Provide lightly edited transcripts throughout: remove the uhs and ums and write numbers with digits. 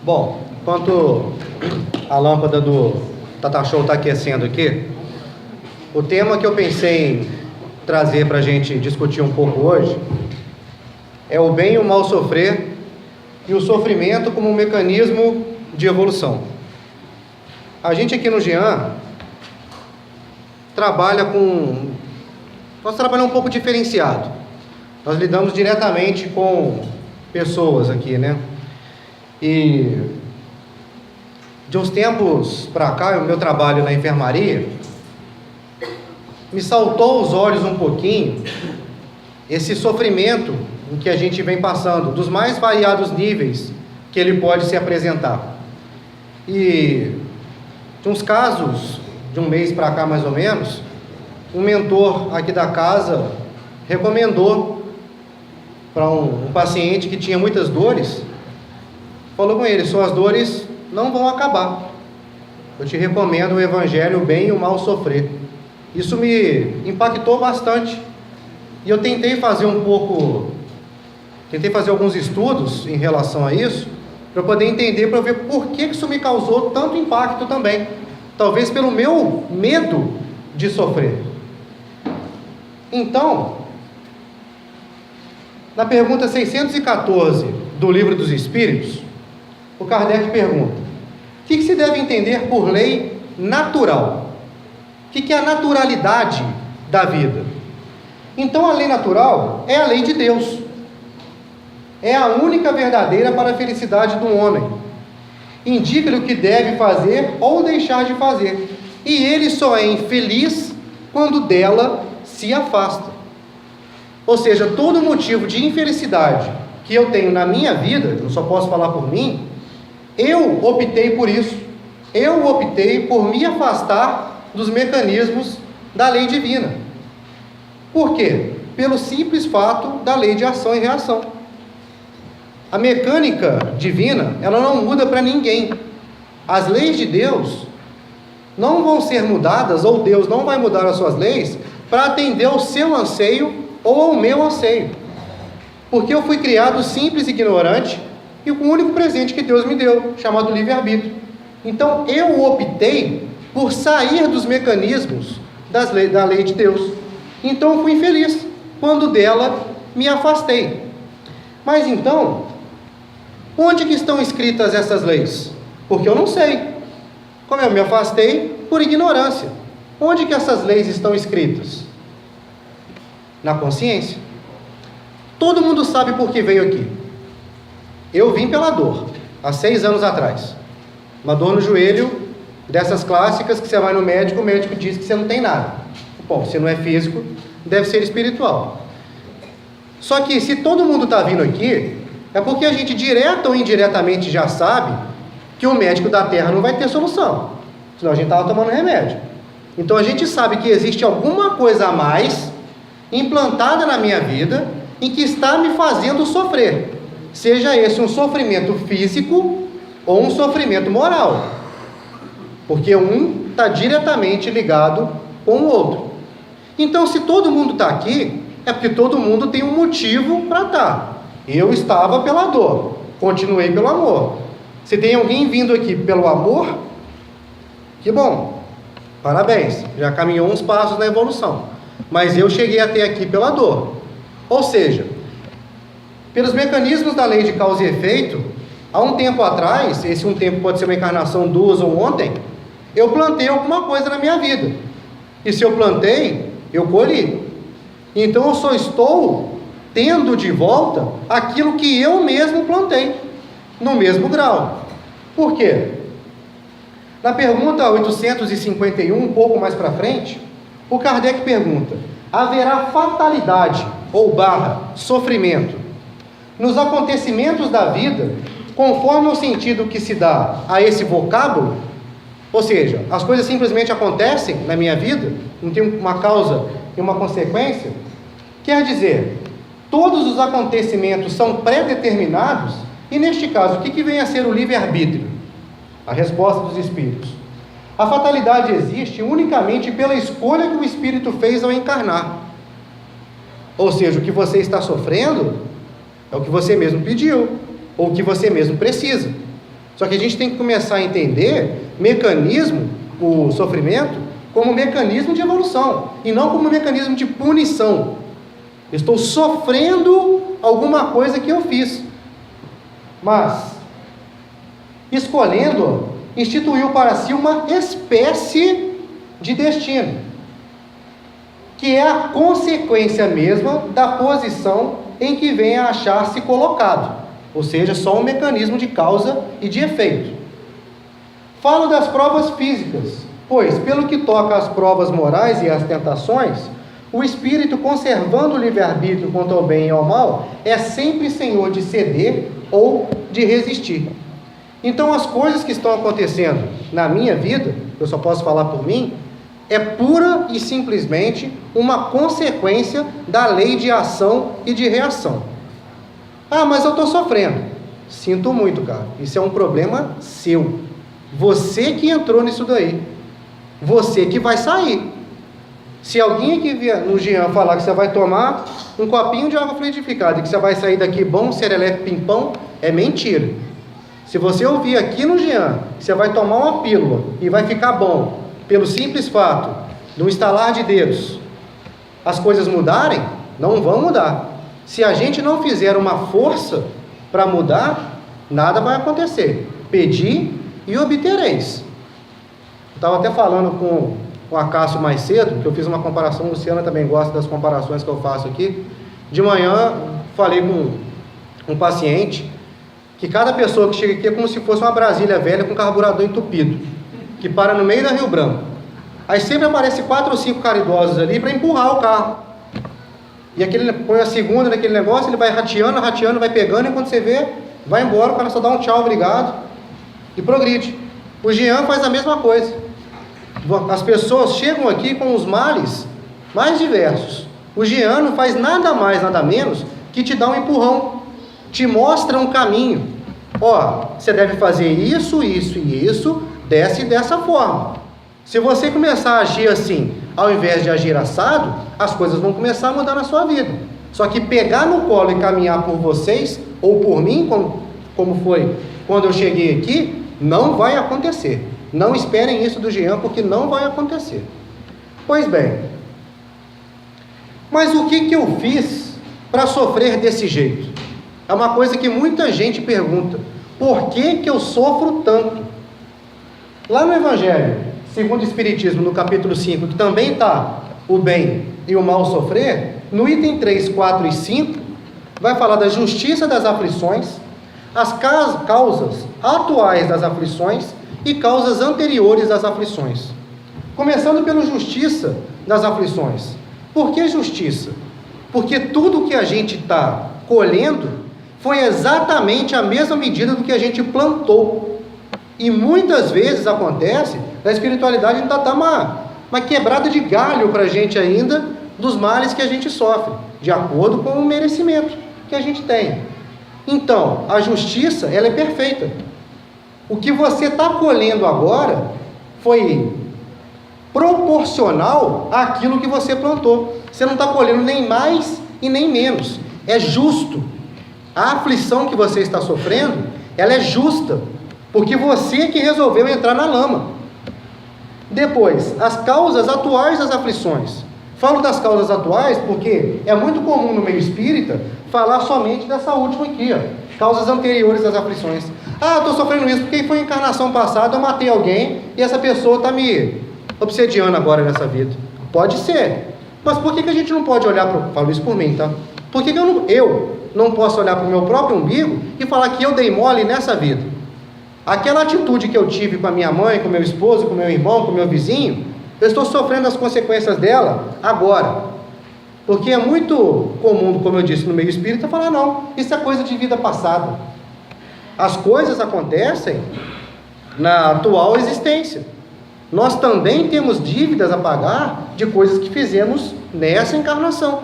Bom, enquanto a lâmpada do Tata Show está aquecendo aqui, o tema que eu pensei em trazer para a gente discutir um pouco hoje é o bem e o mal sofrer e o sofrimento como um mecanismo de evolução. A gente aqui no Jean nós trabalhamos um pouco diferenciado. Nós lidamos diretamente com pessoas aqui, né? E de uns tempos para cá, o meu trabalho na enfermaria me saltou aos olhos um pouquinho esse sofrimento em que a gente vem passando, dos mais variados níveis que ele pode se apresentar. E de uns casos, de um mês para cá mais ou menos, um mentor aqui da casa recomendou para um paciente que tinha muitas dores, falou com ele: suas dores não vão acabar, eu te recomendo o evangelho, o bem e o mal sofrer. Isso me impactou bastante, e eu tentei fazer alguns estudos em relação a isso, para eu poder entender, para eu ver por que isso me causou tanto impacto também, talvez pelo meu medo de sofrer. Então, na pergunta 614 do Livro dos Espíritos, o Kardec pergunta: o que se deve entender por lei natural? O que é a naturalidade da vida? Então, a lei natural é a lei de Deus. É a única verdadeira para a felicidade do homem. Indica-lhe o que deve fazer ou deixar de fazer. E ele só é infeliz quando dela se afasta. Ou seja, todo motivo de infelicidade que eu tenho na minha vida, eu só posso falar por mim, eu optei por isso. Eu optei por me afastar dos mecanismos da lei divina. Por quê? Pelo simples fato da lei de ação e reação. A mecânica divina, ela não muda para ninguém. As leis de Deus não vão ser mudadas, ou Deus não vai mudar as suas leis para atender ao seu anseio ou ao meu anseio. Porque eu fui criado simples e ignorante e com o único presente que Deus me deu, chamado livre-arbítrio. Então eu optei por sair dos mecanismos da lei de Deus. Então eu fui infeliz quando dela me afastei. Mas então, onde que estão escritas essas leis? Porque eu não sei. Como eu me afastei por ignorância. Onde que essas leis estão escritas? Na consciência. Todo mundo sabe por que veio aqui. Eu vim pela dor, há 6 anos atrás. Uma dor no joelho, dessas clássicas que você vai no médico, o médico diz que você não tem nada. Bom, se não é físico, deve ser espiritual. Só que se todo mundo está vindo aqui, é porque a gente direta ou indiretamente já sabe que o médico da Terra não vai ter solução. Senão a gente estava tomando remédio. Então a gente sabe que existe alguma coisa a mais implantada na minha vida em que está me fazendo sofrer. Seja esse um sofrimento físico ou um sofrimento moral. Porque um está diretamente ligado com o outro. Então, se todo mundo está aqui, é porque todo mundo tem um motivo para estar. Eu estava pela dor, continuei pelo amor. Se tem alguém vindo aqui pelo amor, que bom, parabéns, já caminhou uns passos na evolução. Mas eu cheguei até aqui pela dor. Ou seja, pelos mecanismos da lei de causa e efeito, há um tempo atrás, esse um tempo pode ser uma encarnação, 2 ou ontem, eu plantei alguma coisa na minha vida. E se eu plantei, eu colhi. Então eu só estou tendo de volta aquilo que eu mesmo plantei, no mesmo grau. Por quê? Na pergunta 851, um pouco mais para frente, o Kardec pergunta: haverá fatalidade ou sofrimento nos acontecimentos da vida, conforme o sentido que se dá a esse vocábulo? Ou seja, as coisas simplesmente acontecem na minha vida, não tem uma causa e uma consequência? Quer dizer, todos os acontecimentos são pré-determinados, e neste caso, o que vem a ser o livre-arbítrio? A resposta dos espíritos: a fatalidade existe unicamente pela escolha que o espírito fez ao encarnar. Ou seja, o que você está sofrendo é o que você mesmo pediu, ou o que você mesmo precisa. Só que a gente tem que começar a entender o sofrimento, como mecanismo de evolução, e não como mecanismo de punição. Eu estou sofrendo alguma coisa que eu fiz, mas, escolhendo, instituiu para si uma espécie de destino, que é a consequência mesma da posição em que vem a achar-se colocado, ou seja, só um mecanismo de causa e de efeito. Falo das provas físicas, pois, pelo que toca às provas morais e às tentações, o espírito, conservando o livre-arbítrio quanto ao bem e ao mal, é sempre senhor de ceder ou de resistir. Então, as coisas que estão acontecendo na minha vida, eu só posso falar por mim, é pura e simplesmente uma consequência da lei de ação e de reação. Ah, mas eu estou sofrendo. Sinto muito, cara. Isso é um problema seu. Você que entrou nisso daí. Você que vai sair. Se alguém aqui vier no Jean falar que você vai tomar um copinho de água fluidificada e que você vai sair daqui bom, serelepe, pimpão, é mentira. Se você ouvir aqui no Jean que você vai tomar uma pílula e vai ficar bom, pelo simples fato de um estalar de dedos, as coisas mudarem, não vão mudar. Se a gente não fizer uma força para mudar, nada vai acontecer. Pedi e obtereis. Eu estava até falando com o Acácio mais cedo, que eu fiz uma comparação, a Luciana também gosta das comparações que eu faço aqui. De manhã, falei com um paciente, que cada pessoa que chega aqui é como se fosse uma Brasília velha com carburador entupido, que para no meio da Rio Branco. Aí sempre aparece 4 ou 5 caridosos ali para empurrar o carro. E aquele põe a segunda naquele negócio, ele vai rateando, vai pegando, e quando você vê, vai embora, o cara só dá um tchau, obrigado, e progride. O Jean faz a mesma coisa. As pessoas chegam aqui com os males mais diversos. O Jean não faz nada mais, nada menos que te dá um empurrão, te mostra um caminho. Ó, você deve fazer isso, isso e isso, dessa forma. Se você começar a agir assim, ao invés de agir assado, as coisas vão começar a mudar na sua vida. Só que pegar no colo e caminhar por vocês, ou por mim, como foi quando eu cheguei aqui, não vai acontecer. Não esperem isso do Jean, porque não vai acontecer. Pois bem, mas o que eu fiz para sofrer desse jeito? É uma coisa que muita gente pergunta. Por que eu sofro tanto? Lá no Evangelho, segundo o Espiritismo, no capítulo 5, que também está o bem e o mal sofrer, no item 3, 4 e 5, vai falar da justiça das aflições, as causas atuais das aflições e causas anteriores às aflições. Começando pela justiça das aflições. Por que justiça? Porque tudo que a gente está colhendo foi exatamente a mesma medida do que a gente plantou. E muitas vezes acontece, na espiritualidade ainda dá uma quebrada de galho para a gente ainda, dos males que a gente sofre, de acordo com o merecimento que a gente tem. Então, a justiça, ela é perfeita. O que você está colhendo agora foi proporcional àquilo que você plantou. Você não está colhendo nem mais e nem menos. É justo. A aflição que você está sofrendo, ela é justa, porque você que resolveu entrar na lama. Depois, as causas atuais das aflições. Falo das causas atuais porque é muito comum no meio espírita falar somente dessa última aqui, ó, causas anteriores das aflições. Ah, eu estou sofrendo isso porque foi encarnação passada, eu matei alguém e essa pessoa está me obsediando agora nessa vida. Pode ser, mas por que a gente não pode olhar para... Falo isso por mim, tá? Por que eu não posso olhar para o meu próprio umbigo e falar que eu dei mole nessa vida? Aquela atitude que eu tive com a minha mãe, com o meu esposo, com o meu irmão, com o meu vizinho, eu estou sofrendo as consequências dela agora. Porque é muito comum, como eu disse, no meio espírita, falar, não, isso é coisa de vida passada. As coisas acontecem na atual existência. Nós também temos dívidas a pagar de coisas que fizemos nessa encarnação.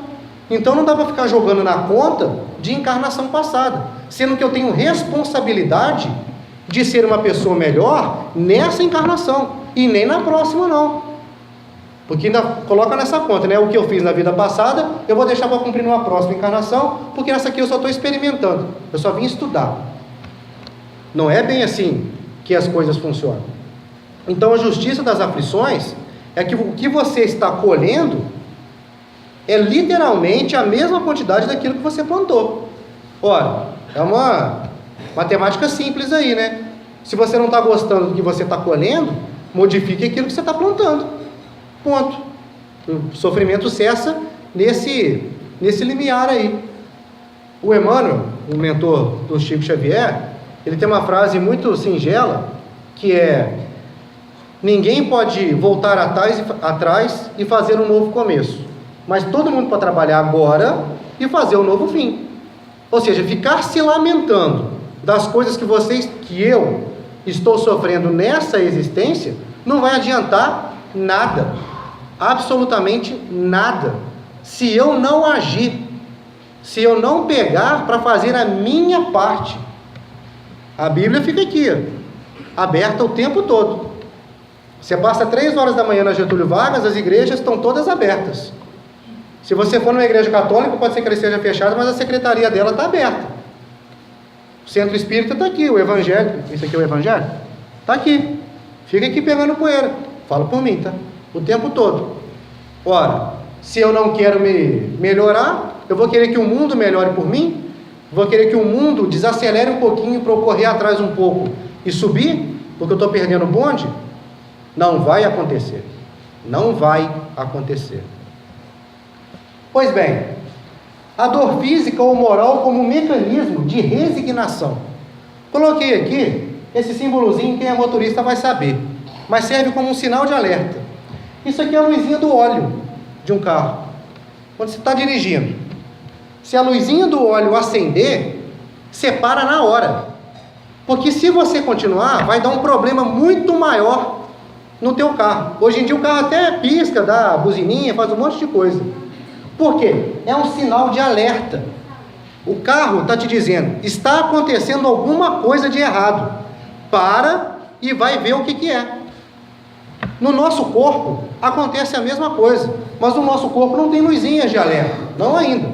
Então não dá para ficar jogando na conta de encarnação passada, sendo que eu tenho responsabilidade de ser uma pessoa melhor nessa encarnação, e nem na próxima não. Porque ainda coloca nessa conta, né? O que eu fiz na vida passada, eu vou deixar para cumprir numa próxima encarnação, porque nessa aqui eu só estou experimentando, eu só vim estudar. Não é bem assim que as coisas funcionam. Então a justiça das aflições é que o que você está colhendo é literalmente a mesma quantidade daquilo que você plantou. Ora, é uma matemática simples aí, né? Se você não está gostando do que você está colhendo, modifique aquilo que você está plantando. Ponto. O sofrimento cessa nesse limiar aí. O Emmanuel, o mentor do Chico Xavier, ele tem uma frase muito singela, que é: ninguém pode voltar atrás e fazer um novo começo, mas todo mundo pode trabalhar agora e fazer um novo fim. Ou seja, ficar se lamentando das coisas que eu estou sofrendo nessa existência, não vai adiantar nada, absolutamente nada, se eu não agir, se eu não pegar para fazer a minha parte. A Bíblia fica aqui, aberta o tempo todo. Você passa 3 horas da manhã na Getúlio Vargas, as igrejas estão todas abertas. Se você for numa igreja católica, pode ser que ela esteja fechada, mas a secretaria dela está aberta. O centro espírita está aqui, o evangelho, esse aqui é o evangelho? Está aqui. Fica aqui pegando poeira. Fala por mim, tá? O tempo todo. Ora, se eu não quero me melhorar, eu vou querer que o mundo melhore por mim? Vou querer que o mundo desacelere um pouquinho para eu correr atrás um pouco e subir, porque eu estou perdendo o bonde? Não vai acontecer. Não vai acontecer. Pois bem, a dor física ou moral como mecanismo de resignação. Coloquei aqui esse símbolozinho, quem é motorista vai saber, mas serve como um sinal de alerta. Isso aqui é a luzinha do óleo de um carro. Quando você está dirigindo, se a luzinha do óleo acender, você para na hora. Porque se você continuar, vai dar um problema muito maior no teu carro. Hoje em dia o carro até pisca, dá buzininha, faz um monte de coisa. Por quê? É um sinal de alerta. O carro está te dizendo, está acontecendo alguma coisa de errado. Para e vai ver o que é. No nosso corpo acontece a mesma coisa, mas no nosso corpo não tem luzinhas de alerta, não ainda.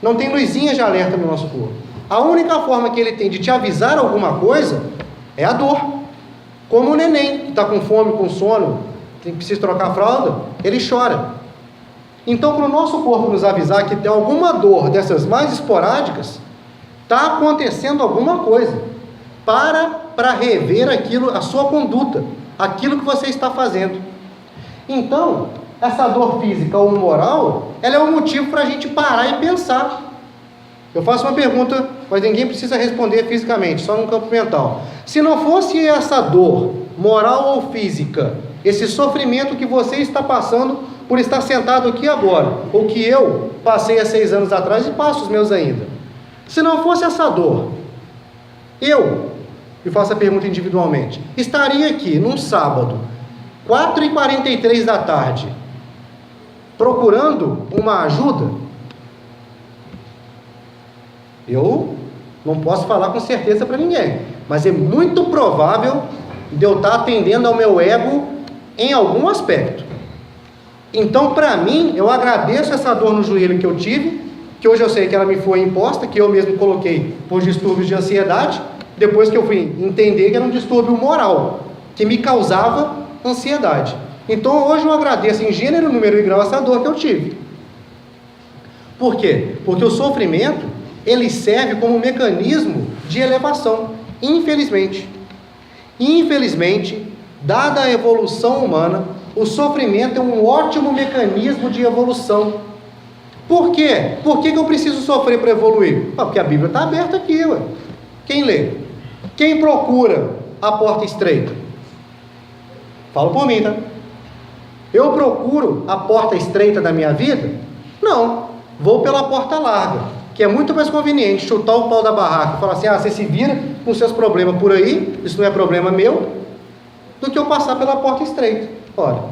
Não tem luzinhas de alerta no nosso corpo. A única forma que ele tem de te avisar alguma coisa é a dor. Como o neném que está com fome, com sono, precisa trocar a fralda, ele chora. Então, para o nosso corpo nos avisar que tem alguma dor dessas mais esporádicas, está acontecendo alguma coisa. Para rever aquilo, a sua conduta, aquilo que você está fazendo. Então, essa dor física ou moral, ela é um motivo para a gente parar e pensar. Eu faço uma pergunta, mas ninguém precisa responder fisicamente, só no campo mental. Se não fosse essa dor, moral ou física, esse sofrimento que você está passando por estar sentado aqui agora, ou que eu passei há 6 anos atrás e passo os meus ainda. Se não fosse essa dor, eu faço a pergunta individualmente, estaria aqui num sábado, 4h43 da tarde, procurando uma ajuda? Eu não posso falar com certeza para ninguém, mas é muito provável de eu estar atendendo ao meu ego em algum aspecto. Então, para mim, eu agradeço essa dor no joelho que eu tive, que hoje eu sei que ela me foi imposta, que eu mesmo coloquei por distúrbios de ansiedade, depois que eu fui entender que era um distúrbio moral, que me causava ansiedade. Então, hoje eu agradeço em gênero, número e grau essa dor que eu tive. Por quê? Porque o sofrimento, ele serve como um mecanismo de elevação, infelizmente. Infelizmente, dada a evolução humana, o sofrimento é um ótimo mecanismo de evolução. Por quê? Por que eu preciso sofrer para evoluir? Porque a Bíblia está aberta aqui, ué. Quem lê? Quem procura a porta estreita? Fala por mim, tá? Eu procuro a porta estreita da minha vida? Não. Vou pela porta larga, que é muito mais conveniente chutar o pau da barraca e falar assim, você se vira com seus problemas por aí, isso não é problema meu, do que eu passar pela porta estreita. Ora,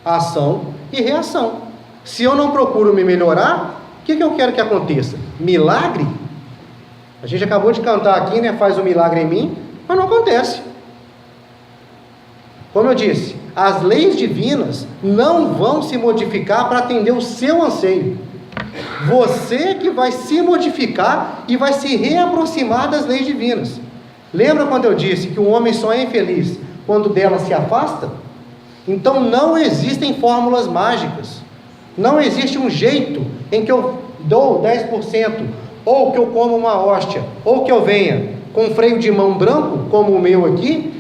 ação e reação. Se eu não procuro me melhorar, o que eu quero que aconteça? Milagre? A gente acabou de cantar aqui, né? Faz um milagre em mim, mas não acontece. Como eu disse, as leis divinas não vão se modificar para atender o seu anseio. Você que vai se modificar e vai se reaproximar das leis divinas. Lembra quando eu disse que o homem só é infeliz quando dela se afasta? Então não existem fórmulas mágicas. Não existe um jeito em que eu dou 10%, ou que eu como uma hóstia, ou que eu venha com um freio de mão branco, como o meu aqui,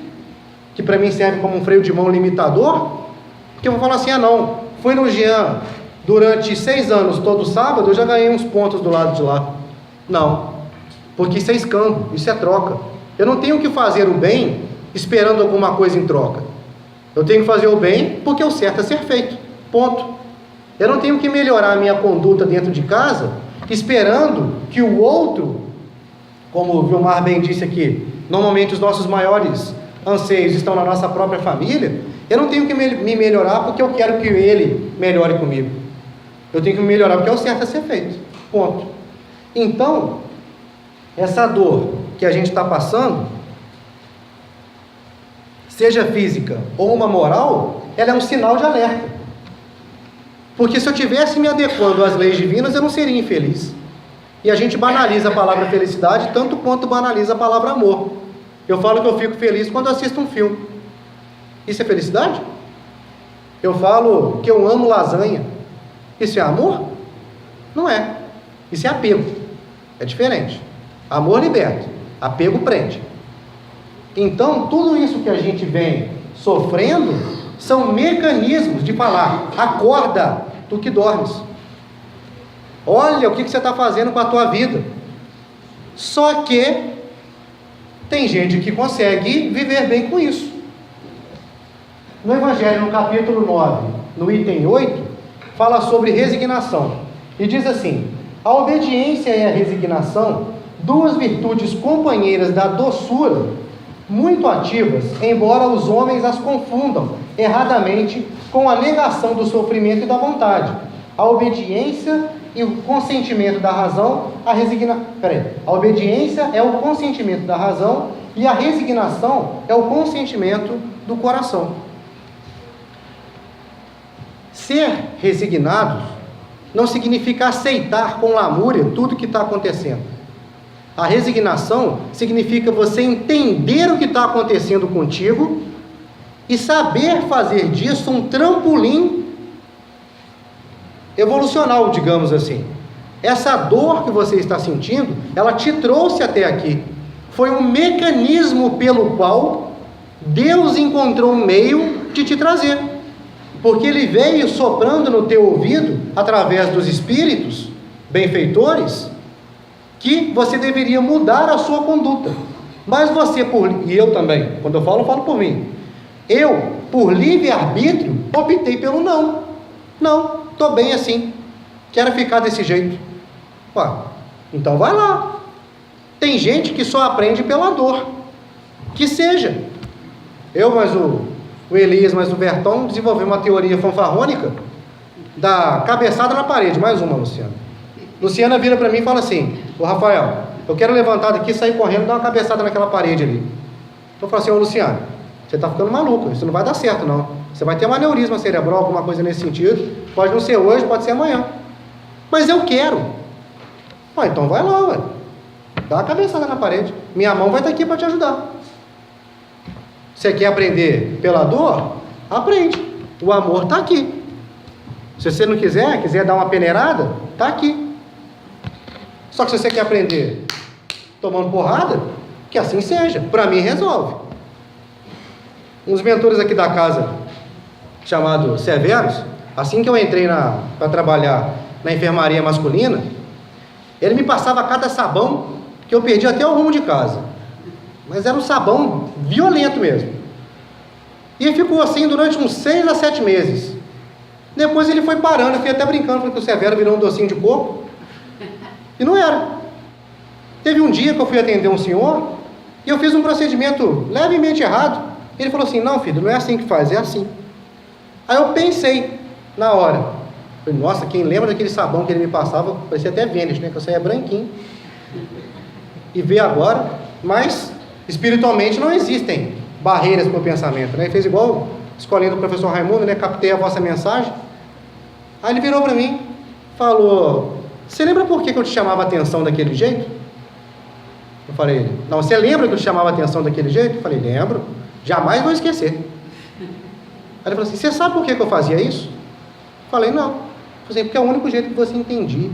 que para mim serve como um freio de mão limitador, que eu vou falar assim, não, fui no Jean durante 6 anos, todo sábado, eu já ganhei uns pontos do lado de lá. Não, porque isso é escambo, isso é troca. Eu não tenho que fazer o bem esperando alguma coisa em troca. Eu tenho que fazer o bem porque é o certo a ser feito, ponto. Eu não tenho que melhorar a minha conduta dentro de casa esperando que o outro, como o Vilmar bem disse aqui, normalmente os nossos maiores anseios estão na nossa própria família. Eu não tenho que me melhorar porque eu quero que ele melhore comigo. Eu tenho que me melhorar porque é o certo a ser feito, ponto. Então, essa dor que a gente está passando, seja física ou uma moral, ela é um sinal de alerta. Porque se eu tivesse me adequando às leis divinas, eu não seria infeliz. E a gente banaliza a palavra felicidade tanto quanto banaliza a palavra amor. Eu falo que eu fico feliz quando assisto um filme. Isso é felicidade? Eu falo que eu amo lasanha. Isso é amor? Não é. Isso é apego. É diferente. Amor liberta, apego prende. Então, tudo isso que a gente vem sofrendo são mecanismos de falar, acorda, tu que dormes. Olha o que você está fazendo com a tua vida. Só que tem gente que consegue viver bem com isso. No Evangelho, no capítulo 9, no item 8, fala sobre resignação. E diz assim: a obediência e a resignação, duas virtudes companheiras da doçura, muito ativas, embora os homens as confundam erradamente com a negação do sofrimento e da vontade. A obediência e o consentimento da razão, a obediência é o consentimento da razão e a resignação é o consentimento do coração. Ser resignados não significa aceitar com lamúria tudo que está acontecendo. A resignação significa você entender o que está acontecendo contigo e saber fazer disso um trampolim evolucional, digamos assim. Essa dor que você está sentindo, ela te trouxe até aqui. Foi um mecanismo pelo qual Deus encontrou um meio de te trazer. Porque Ele veio soprando no teu ouvido, através dos espíritos benfeitores, que você deveria mudar a sua conduta. Mas você, e eu também, quando eu falo por mim. Eu, por livre-arbítrio, optei pelo não. Não, estou bem assim. Quero ficar desse jeito. Ué, então vai lá. Tem gente que só aprende pela dor. Que seja. O Elias, mas o Verton desenvolveu uma teoria fanfarrônica da cabeçada na parede. Mais uma, Luciana. Luciana vira para mim e fala assim: ô Rafael, eu quero levantar daqui, sair correndo e dar uma cabeçada naquela parede ali. Eu falo assim: ô Luciano, você está ficando maluco, isso não vai dar certo não. Você vai ter um aneurisma cerebral, alguma coisa nesse sentido. Pode não ser hoje, pode ser amanhã. Mas eu quero. Então vai lá, ué. Dá uma cabeçada na parede. Minha mão vai estar aqui para te ajudar. Você quer aprender pela dor? Aprende. O amor está aqui. Se você não quiser dar uma peneirada, está aqui. Só que se você quer aprender tomando porrada, que assim seja. Para mim resolve. Uns mentores aqui da casa, chamados Severos, assim que eu entrei para trabalhar na enfermaria masculina, ele me passava cada sabão que eu perdi até o rumo de casa. Mas era um sabão violento mesmo. E ele ficou assim durante uns 6 a 7 meses. Depois ele foi parando, eu fui até brincando, falei que o Severo virou um docinho de coco. E não era. Teve um dia que eu fui atender um senhor e eu fiz um procedimento levemente errado. Ele falou assim: não, filho, não é assim que faz, é assim. Aí eu pensei na hora. Falei: nossa, quem lembra daquele sabão que ele me passava, parecia até Vênus, né? Que eu saía branquinho. E vê agora, mas espiritualmente não existem barreiras para o pensamento, né? Ele fez igual escolinha do professor Raimundo, né? Captei a vossa mensagem. Aí ele virou para mim, falou: você lembra por que eu te chamava a atenção daquele jeito? Eu falei, não, você lembra que eu chamava a atenção daquele jeito? Eu falei, lembro, jamais vou esquecer. Aí ele falou assim, você sabe por que eu fazia isso? Eu falei, não. Eu falei, porque é o único jeito que você entendia.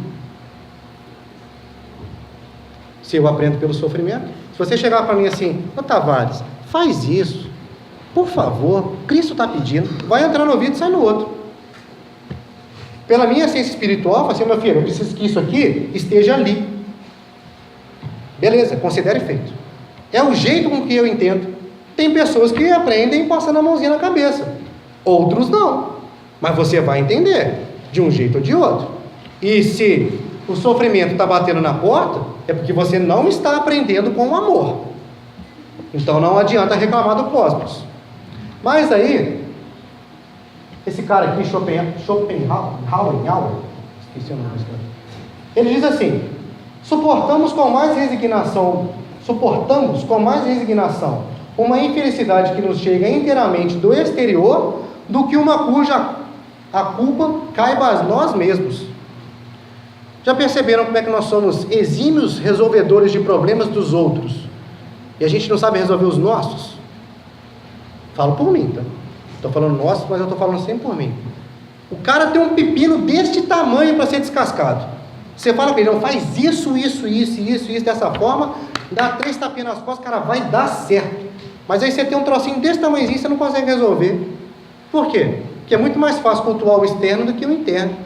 Se eu aprendo pelo sofrimento. Se você chegar para mim assim, ô Tavares, faz isso, por favor, Cristo está pedindo, vai entrar no ouvido e sai no outro. Pela minha essência espiritual, eu falo assim, meu filho, eu preciso que isso aqui esteja ali. Beleza, considere feito. É o jeito com que eu entendo. Tem pessoas que aprendem passando a mãozinha na cabeça, outros não, mas você vai entender, de um jeito ou de outro. E se o sofrimento está batendo na porta, é porque você não está aprendendo com o amor. Então não adianta reclamar do cosmos. Mas aí, esse cara aqui, Schopenhauer, esqueci o nome desse cara, ele diz assim, suportamos com mais resignação uma infelicidade que nos chega inteiramente do exterior, do que uma cuja a culpa caiba a nós mesmos. Já perceberam como é que nós somos exímios resolvedores de problemas dos outros, e a gente não sabe resolver os nossos? Falo por mim, tá? Estou falando nossos, mas eu estou falando sempre por mim. O cara tem um pepino deste tamanho para ser descascado. Você fala para ele, não, faz isso, dessa forma, dá 3 tapinhas nas costas, cara, vai dar certo. Mas aí você tem um trocinho desse tamanhozinho, você não consegue resolver. Por quê? Porque é muito mais fácil cultuar o externo do que o interno.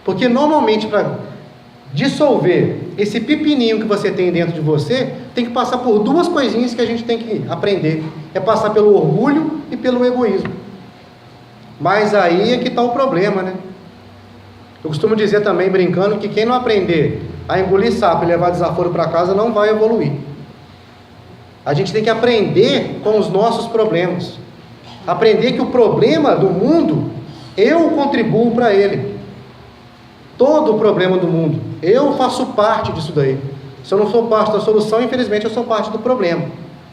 Porque normalmente, para dissolver esse pepininho que você tem dentro de você, tem que passar por 2 coisinhas que a gente tem que aprender. É passar pelo orgulho e pelo egoísmo. Mas aí é que está o problema, né? Eu costumo dizer também, brincando, que quem não aprender a engolir sapo e levar desaforo para casa não vai evoluir. A gente tem que aprender com os nossos problemas. Aprender que o problema do mundo, eu contribuo para ele. Todo o problema do mundo, eu faço parte disso daí. Se eu não sou parte da solução, infelizmente eu sou parte do problema.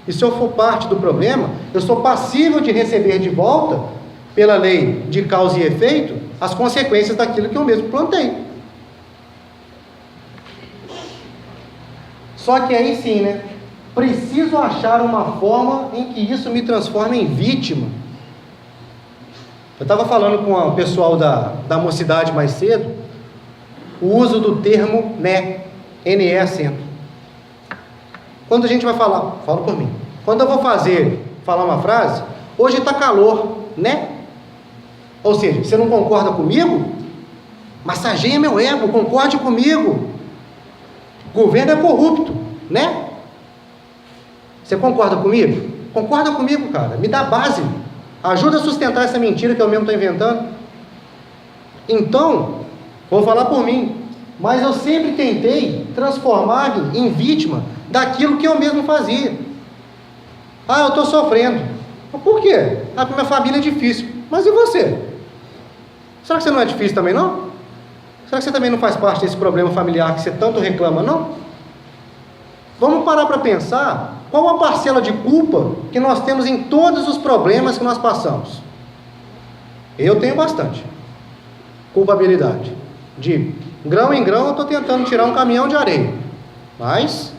E se eu for parte do problema, eu sou passível de receber de volta, pela lei de causa e efeito, as consequências daquilo que eu mesmo plantei. Só que aí sim, né? Preciso achar uma forma em que isso me transforme em vítima. Eu estava falando com o pessoal da mocidade mais cedo, o uso do termo né, NE acento. Quando a gente vai falar, falo por mim, quando eu vou falar uma frase, hoje está calor, né? Ou seja, você não concorda comigo? Massageia meu ego, concorde comigo. O governo é corrupto, né? Você concorda comigo? Concorda comigo, cara. Me dá base. Ajuda a sustentar essa mentira que eu mesmo estou inventando. Então, vou falar por mim, mas eu sempre tentei transformar-me em vítima daquilo que eu mesmo fazia. Ah, eu estou sofrendo. Por quê? Ah, porque minha família é difícil. Mas e você? Será que você não é difícil também, não? Será que você também não faz parte desse problema familiar que você tanto reclama, não? Vamos parar para pensar qual a parcela de culpa que nós temos em todos os problemas que nós passamos. Eu tenho bastante culpabilidade. De grão em grão eu estou tentando tirar um caminhão de areia. Mas,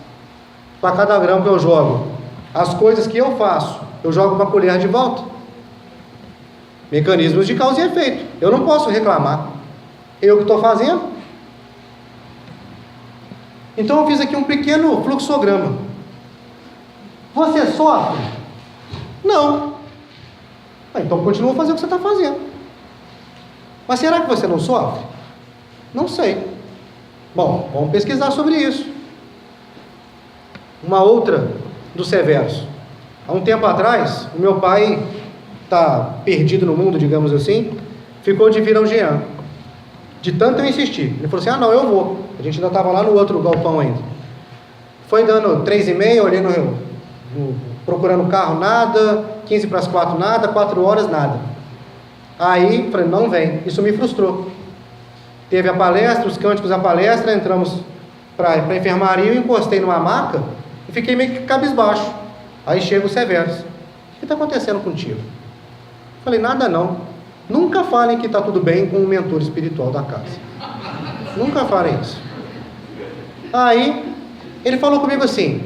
para cada grão que eu jogo, as coisas que eu faço, eu jogo uma colher de volta. Mecanismos de causa e efeito. Eu não posso reclamar. Eu que estou fazendo. Então eu fiz aqui um pequeno fluxograma. Você sofre? Não. Então continua a fazer o que você está fazendo. Mas será que você não sofre? Não sei. Bom, vamos pesquisar sobre isso. Uma outra dos severos. Há um tempo atrás, o meu pai está perdido no mundo, digamos assim, ficou de vir ao Jean. De tanto eu insistir. Ele falou assim, ah não, eu vou. A gente ainda estava lá no outro galpão ainda. Foi dando 3h30, olhei procurando carro, nada, 15 para as 4, nada, 4 horas, nada. Aí, falei, não vem. Isso me frustrou. Teve a palestra, os cânticos da palestra, entramos para a enfermaria, eu encostei numa maca e fiquei meio que cabisbaixo. Aí chega o Severos. O que está acontecendo contigo? Falei, nada não. Nunca falem que está tudo bem com o mentor espiritual da casa. Nunca falem isso. Aí, ele falou comigo assim,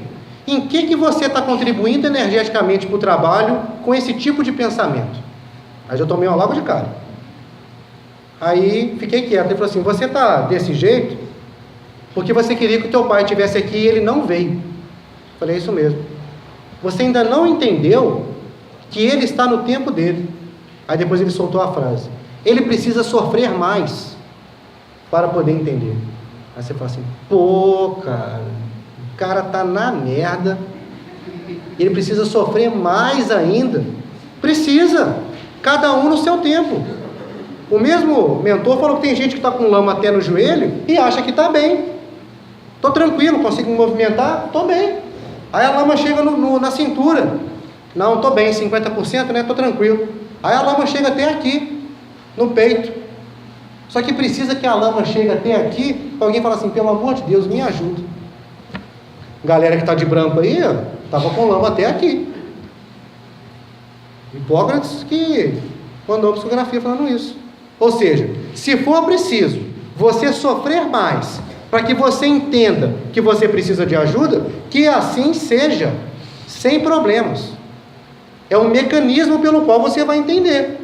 Em que você está contribuindo energeticamente para o trabalho com esse tipo de pensamento? Aí já tomei uma logo de cara. Aí fiquei quieto. Ele falou assim: você está desse jeito porque você queria que o teu pai estivesse aqui e ele não veio. Falei: é isso mesmo. Você ainda não entendeu que ele está no tempo dele. Aí depois ele soltou a frase: ele precisa sofrer mais para poder entender. Aí você fala assim: pô, cara, o cara está na merda, ele precisa sofrer mais ainda. Precisa, cada um no seu tempo. O mesmo mentor falou que tem gente que está com lama até no joelho e acha que está bem. Estou tranquilo, consigo me movimentar? Estou bem. Aí a lama chega na cintura. Não, estou bem, 50%, né? Estou tranquilo. Aí a lama chega até aqui, no peito. Só que precisa que a lama chegue até aqui, para alguém falar assim: pelo amor de Deus, me ajuda. Galera que está de branco aí, estava com lama até aqui. Hipócrates que mandou psicografia falando isso. Ou seja, se for preciso você sofrer mais para que você entenda que você precisa de ajuda, que assim seja, sem problemas. É um mecanismo pelo qual você vai entender.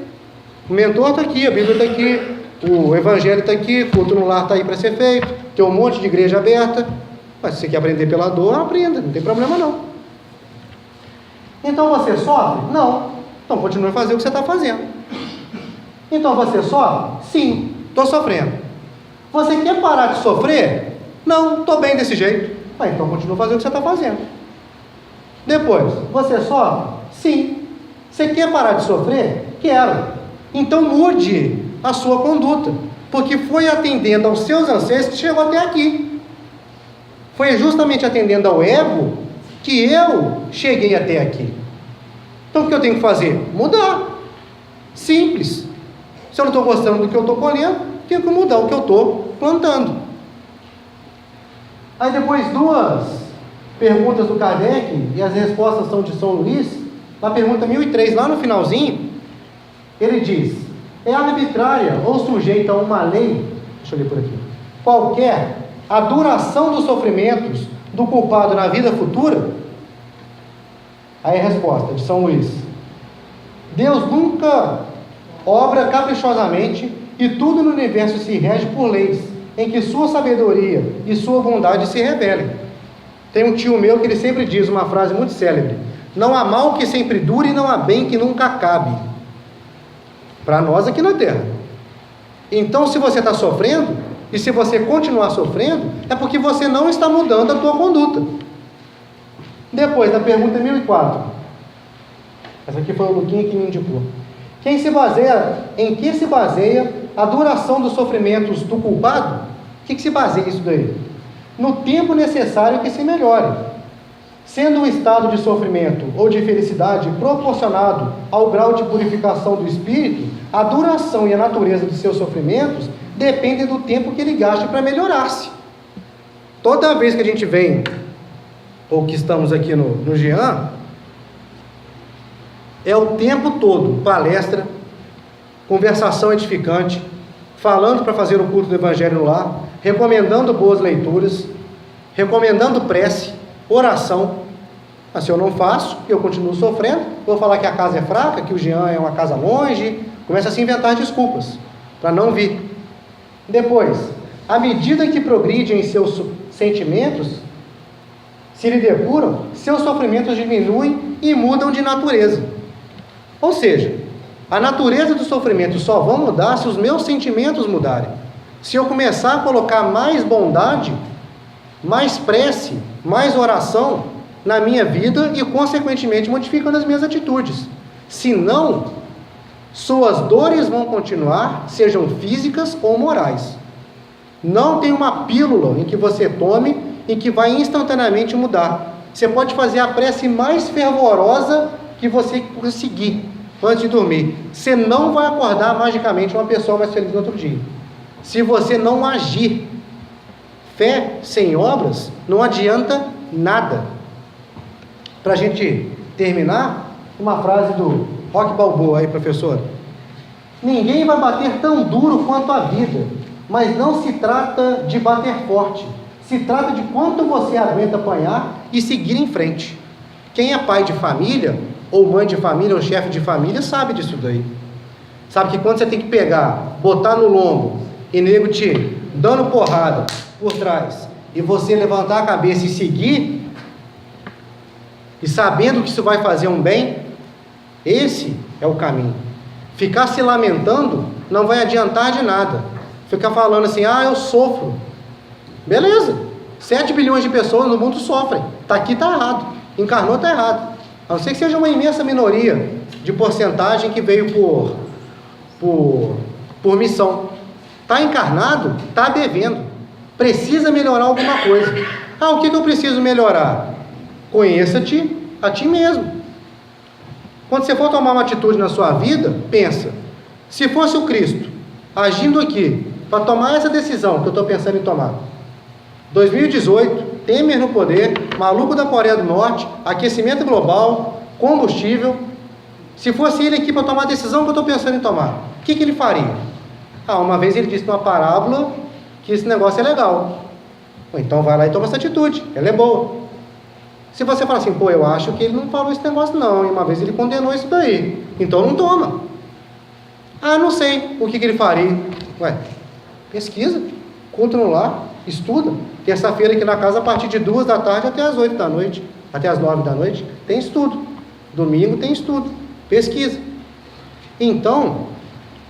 O mentor está aqui, a Bíblia está aqui, o Evangelho está aqui, o culto no lar está aí para ser feito, tem um monte de igreja aberta. Mas se você quer aprender pela dor, aprenda, não tem problema não. Então você sofre? Não. Então continue a fazer o que você está fazendo. Então você sofre? Sim, estou sofrendo. Você quer parar de sofrer? Não, estou bem desse jeito. Então continua a fazer o que você está fazendo. Depois, você sofre? Sim. Você quer parar de sofrer? Quero. Então mude a sua conduta, porque foi atendendo aos seus anseios que chegou até aqui. Foi justamente atendendo ao ego que eu cheguei até aqui. Então o que eu tenho que fazer? Mudar. Simples. Se eu não estou gostando do que eu estou colhendo, tenho que mudar o que eu estou plantando. Aí depois duas perguntas do Kardec, e as respostas são de São Luís. Na pergunta 1003, lá no finalzinho, ele diz: é arbitrária ou sujeita a uma lei, deixa eu ler por aqui, qualquer, a duração dos sofrimentos do culpado na vida futura? Aí a resposta de São Luís: Deus nunca obra caprichosamente, e tudo no universo se rege por leis, em que sua sabedoria e sua bondade se revelem. Tem um tio meu que ele sempre diz uma frase muito célebre: não há mal que sempre dure, e não há bem que nunca acabe. Para nós aqui na Terra. Então, se você está sofrendo, e se você continuar sofrendo, é porque você não está mudando a tua conduta. Depois, da pergunta 1004. Essa aqui foi o Luquinha que me indicou. Em que se baseia a duração dos sofrimentos do culpado? O que se baseia isso daí? No tempo necessário que se melhore. Sendo o estado de sofrimento ou de felicidade proporcionado ao grau de purificação do espírito, a duração e a natureza de seus sofrimentos dependem do tempo que ele gaste para melhorar-se. Toda vez que a gente vem, ou que estamos aqui no Jean, é o tempo todo palestra, conversação edificante, falando para fazer o culto do Evangelho no lar, recomendando boas leituras, recomendando prece, oração. Mas se eu não faço, eu continuo sofrendo, vou falar que a casa é fraca, que o Jean é uma casa longe, começa a se inventar desculpas para não vir. Depois, à medida que progridem em seus sentimentos, se lhe depuram, seus sofrimentos diminuem e mudam de natureza. Ou seja, a natureza do sofrimento só vão mudar se os meus sentimentos mudarem. Se eu começar a colocar mais bondade, mais prece, mais oração na minha vida e, consequentemente, modificando as minhas atitudes. Se não, suas dores vão continuar, sejam físicas ou morais. Não tem uma pílula em que você tome e que vai instantaneamente mudar. Você pode fazer a prece mais fervorosa que você conseguir antes de dormir. Você não vai acordar magicamente uma pessoa mais feliz no outro dia. Se você não agir. Fé sem obras não adianta nada. Para a gente terminar, uma frase do Rock Balboa aí, professor. Ninguém vai bater tão duro quanto a vida, mas não se trata de bater forte. Se trata de quanto você aguenta apanhar e seguir em frente. Quem é pai de família, ou mãe de família, ou chefe de família, sabe disso daí. Sabe que quando você tem que pegar, botar no lombo, e nego te dando porrada por trás, e você levantar a cabeça e seguir, e sabendo que isso vai fazer um bem, esse é o caminho. Ficar se lamentando não vai adiantar de nada. Ficar falando assim, eu sofro. Beleza, 7 bilhões de pessoas no mundo sofrem. Está aqui, está errado. Encarnou, está errado. A não ser que seja uma imensa minoria de porcentagem que veio por missão. Está encarnado, está devendo. Precisa melhorar alguma coisa. O que eu preciso melhorar? Conheça-te a ti mesmo. Quando você for tomar uma atitude na sua vida, pensa, se fosse o Cristo agindo aqui para tomar essa decisão que eu estou pensando em tomar, 2018, Temer no poder, maluco da Coreia do Norte, aquecimento global, combustível, se fosse ele aqui para tomar a decisão que eu estou pensando em tomar, o que ele faria? Uma vez ele disse numa parábola que esse negócio é legal. Então vai lá e toma essa atitude, ela é boa. Se você falar assim, eu acho que ele não falou esse negócio não, e uma vez ele condenou isso daí, então não toma. Não sei o que ele faria. Pesquisa, culto no lar, estuda. Terça-feira aqui na casa, a partir de 2 da tarde até as 8 da noite, até as 9 da noite, tem estudo. Domingo tem estudo, pesquisa. Então,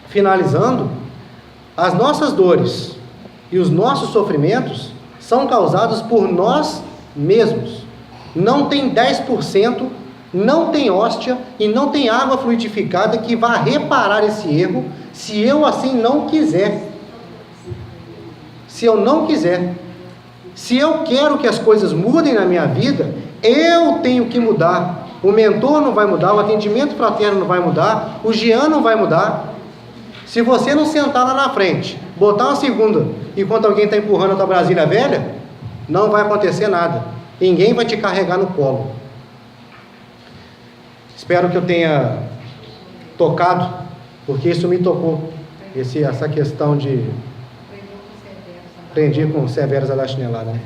finalizando, as nossas dores e os nossos sofrimentos são causados por nós mesmos. Não tem 10%, não tem hóstia e não tem água fluidificada que vá reparar esse erro, se eu assim não quiser. Se eu não quiser. Se eu quero que as coisas mudem na minha vida, eu tenho que mudar. O mentor não vai mudar, o atendimento fraterno não vai mudar, o Jean não vai mudar. Se você não sentar lá na frente, botar uma segunda, enquanto alguém está empurrando a tua Brasília velha, não vai acontecer nada. Ninguém vai te carregar no colo. Espero que eu tenha tocado, porque isso me tocou. Essa questão de... Aprendi com Severos a dar chinelada, né?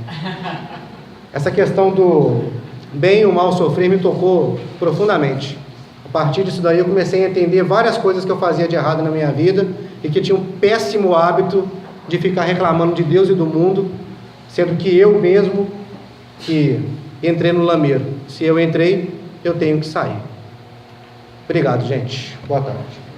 Essa questão do bem e o mal sofrer me tocou profundamente. A partir disso daí eu comecei a entender várias coisas que eu fazia de errado na minha vida e que tinha um péssimo hábito de ficar reclamando de Deus e do mundo, sendo que eu mesmo que entrei no lameiro. Se eu entrei, eu tenho que sair. Obrigado, gente. Boa tarde.